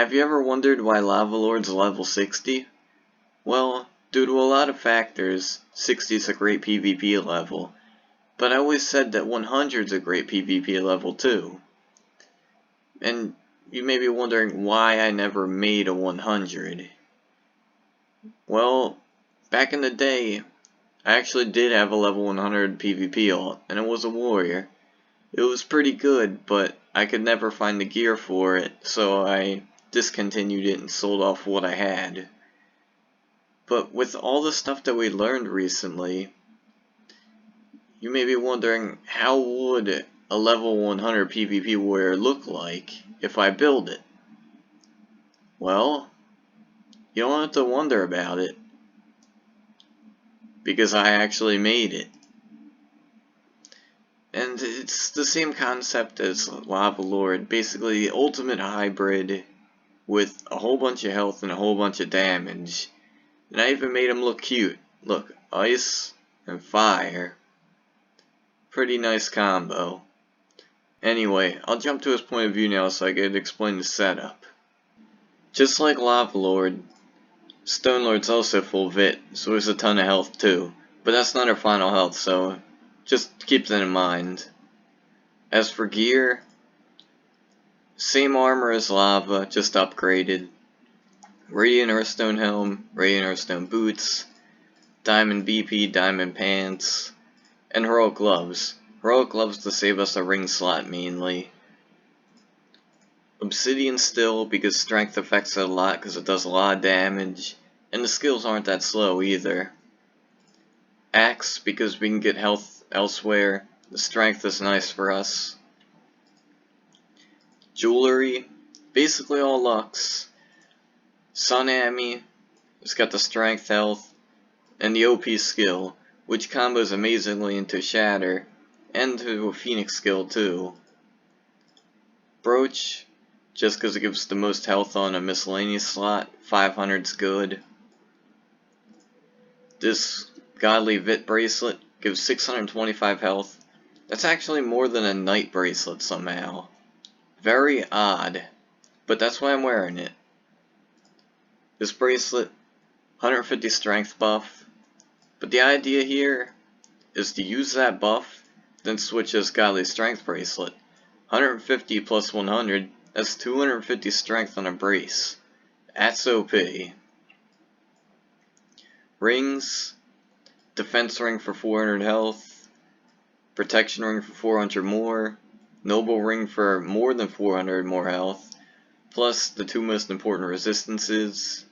Have you ever wondered why Lavalord's level 60? Well, due to a lot of factors, 60 is a great PvP level, but I always said that 100 is a great PvP level too. And you may be wondering why I never made a 100. Well, back in the day, I actually did have a level 100 PvP ult, and it was a warrior. It was pretty good, but I could never find the gear for it, so I discontinued it and sold off what I had. But with all the stuff that we learned recently, you may be wondering, how would a level 100 PvP warrior look like if I build it? Well, you don't have to wonder about it, because I actually made it. And it's the same concept as Lavalord, basically the ultimate hybrid with a whole bunch of health and a whole bunch of damage. And I even made him look cute. Look, ice and fire. Pretty nice combo. Anyway, I'll jump to his point of view now so I can explain the setup. Just like Lavalord, Stonelord's also full vit, so there's a ton of health too. But that's not her final health, so just keep that in mind. As for gear, same armor as Lava, just upgraded. Radiant Earthstone helm, Radiant Earthstone boots, Diamond BP, Diamond pants, and Heroic gloves. Heroic gloves to save us a ring slot mainly. Obsidian still, because strength affects it a lot because it does a lot of damage, and the skills aren't that slow either. Axe, because we can get health elsewhere, the strength is nice for us. Jewelry, basically all Lux. Sun Ami, it's got the strength, health, and the OP skill, which combos amazingly into Shatter, and to a Phoenix skill too. Brooch, just because it gives the most health on a miscellaneous slot, 500's good. This Godly Vit bracelet gives 625 health. That's actually more than a Knight bracelet somehow. Very odd, but that's why I'm wearing it. This bracelet, 150 strength buff, but the idea here is to use that buff, then switch this Godly Strength bracelet. 150 plus 100, that's 250 strength on a brace. That's OP. Rings, Defense ring for 400 health, Protection ring for 400 more, Noble ring for more than 400 more health, plus the two most important resistances.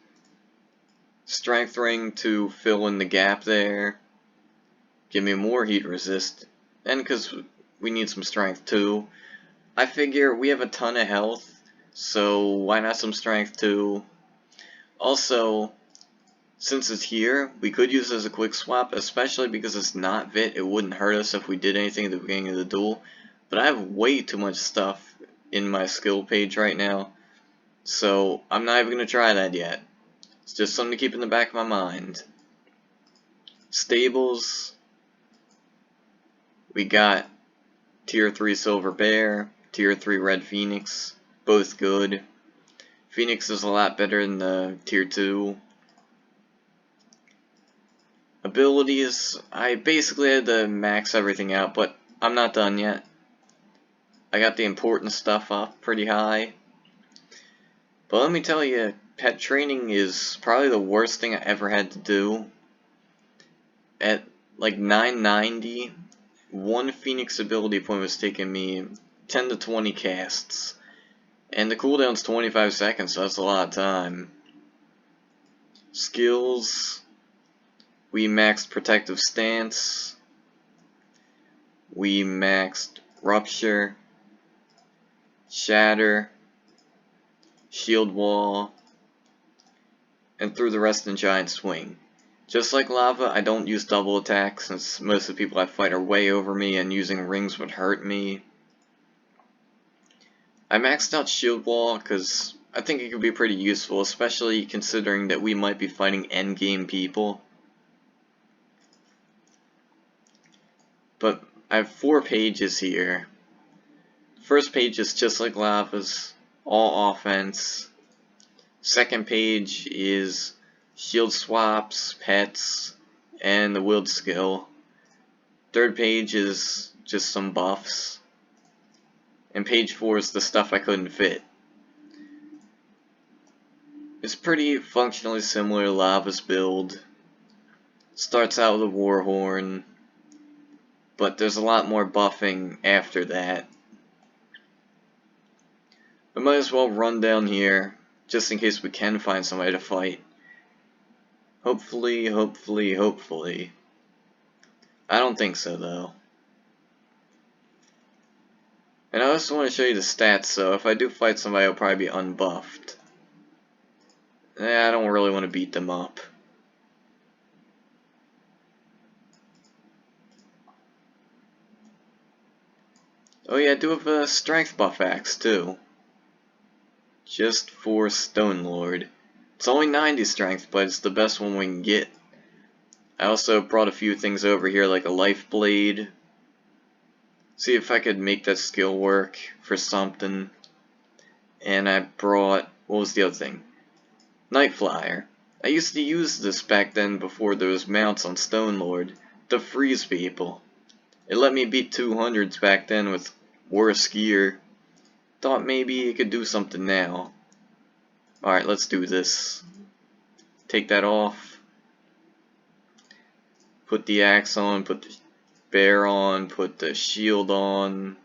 Strength ring to fill in the gap there, give me more heat resist, and because we need some strength too. I figure we have a ton of health, so why not some strength too? Also, since it's here, we could use it as a quick swap, especially because it's not Vit. It wouldn't hurt us if we did anything at the beginning of the duel, but I have way too much stuff in my skill page right now, so I'm not even going to try that yet. It's just something to keep in the back of my mind. Stables, we got Tier 3 Silver Bear, Tier 3 Red Phoenix, both good. Phoenix is a lot better than the Tier 2. Abilities, I basically had to max everything out, but I'm not done yet. I got the important stuff up pretty high. But let me tell you, pet training is probably the worst thing I ever had to do. At like 990, one Phoenix ability point was taking me 10 to 20 casts. And the cooldown's 25 seconds, so that's a lot of time. Skills, we maxed Protective Stance. We maxed Rupture, Shatter, Shield Wall, and threw the rest in Giant Swing. Just like Lava, I don't use double attack since most of the people I fight are way over me and using rings would hurt me. I maxed out Shield Wall because I think it could be pretty useful, especially considering that we might be fighting endgame people. But I have 4 pages here. First page is just like Lava's, all offense. Second page is shield swaps, pets, and the wield skill. Third page is just some buffs. And page 4 is the stuff I couldn't fit. It's pretty functionally similar to Lava's build. Starts out with a Warhorn, but there's a lot more buffing after that. I might as well run down here, just in case we can find somebody to fight. Hopefully. I don't think so, though. And I also want to show you the stats, so if I do fight somebody, I'll probably be unbuffed. I don't really want to beat them up. Oh yeah, I do have a strength buff axe, too. Just for Stone Lord. It's only 90 strength, but it's the best one we can get. I also brought a few things over here, like a life blade. See if I could make that skill work for something. And I brought, what was the other thing? Night Flyer. I used to use this back then before there was mounts on Stone Lord to freeze people. It let me beat 200s back then with worse gear. Thought maybe it could do something now. Alright, let's do this. Take that off. Put the axe on, put the bear on, put the shield on.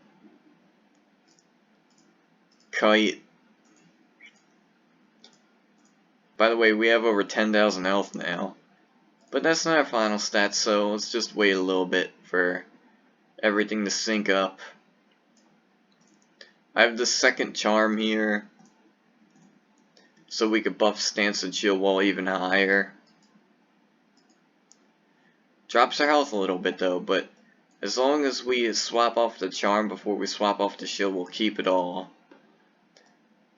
Kite. By the way, we have over 10,000 health now. But that's not our final stats, so let's just wait a little bit for everything to sync up. I have the second charm here, so we could buff stance and shield wall even higher. Drops our health a little bit though, but as long as we swap off the charm before we swap off the shield, we'll keep it all.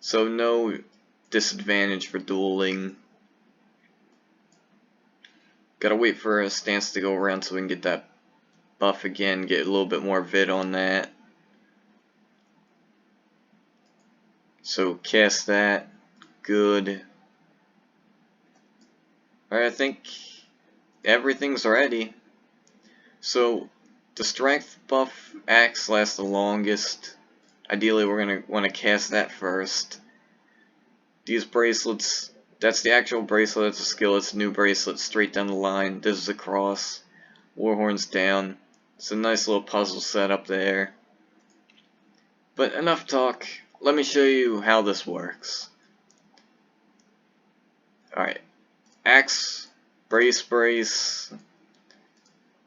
So no disadvantage for dueling. Gotta wait for a stance to go around so we can get that buff again, get a little bit more vid on that. So cast that. Good. Alright, I think everything's ready. So the strength buff axe lasts the longest. Ideally we're going to want to cast that first. These bracelets, that's the actual bracelet, that's a skill, it's a new bracelet, straight down the line. This is a cross. Warhorn's down. It's a nice little puzzle set up there. But enough talk, let me show you how this works. Alright, axe, brace,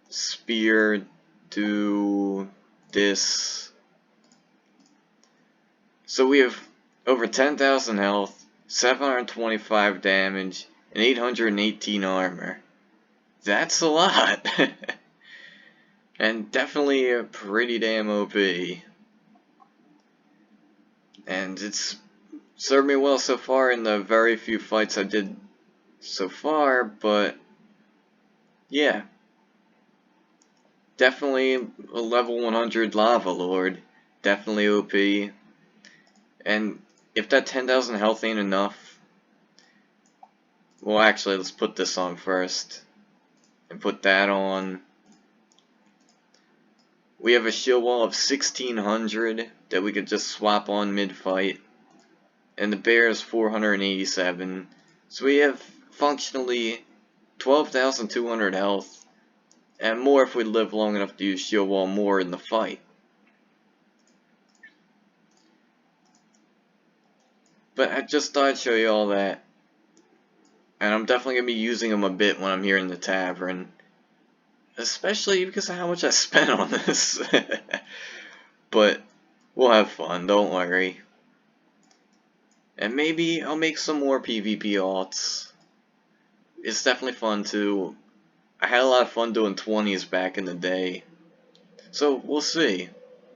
spear, do this. So we have over 10,000 health, 725 damage, and 818 armor. That's a lot! And definitely a pretty damn OP. And it's served me well so far in the very few fights I did so far, but yeah. Definitely a level 100 Lavalord. Definitely OP. And if that 10,000 health ain't enough, well actually let's put this on first. And put that on. We have a shield wall of 1600 that we could just swap on mid-fight. And the bear is 487. So we have functionally 12,200 health. And more if we live long enough to use shield wall more in the fight. But I just thought I'd show you all that. And I'm definitely going to be using them a bit when I'm here in the tavern. Especially because of how much I spent on this. But we'll have fun, don't worry. And maybe I'll make some more PvP alts. It's definitely fun too. I had a lot of fun doing 20s back in the day. So we'll see.